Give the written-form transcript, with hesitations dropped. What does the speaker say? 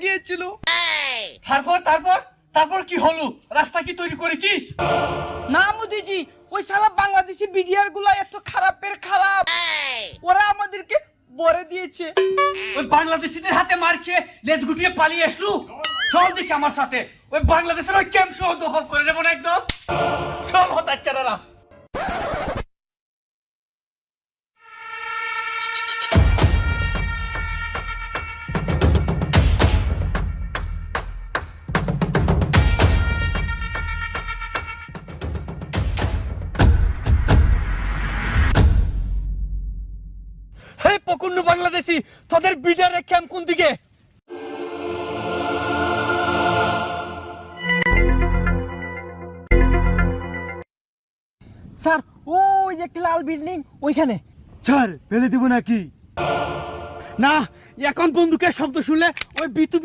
গিয়েছিল। তারপর তারপর তারপর কি হলো? রাস্তা কি তৈরি করেছিস? না মোদিজি, ওই সালা বাংলাদেশি বিডিআর গুলা এত খারাপের খারাপ, ওরা আমাদেরকে বরে দিয়েছে। ওই বাংলাদেশিদের হাতে মার খেয়ে লেজ গুটিয়ে পালিয়ে আসলু? চল দেখি আমার সাথে, ওই বাংলাদেশের ওই ক্যাম্প সহ দখল করে নেবো না একদম। চল হতাচ্চারা। হে পকুন্ন বাংলাদেশি, তোদের বিডারের ক্যাম্প কোন দিকে? স্যার ওই যে একটি লাল বিল্ডিং ওইখানে। ছাড়, ফেলে দিব নাকি? না, এখন বন্দুকের শব্দ শুনলে ওই বিতু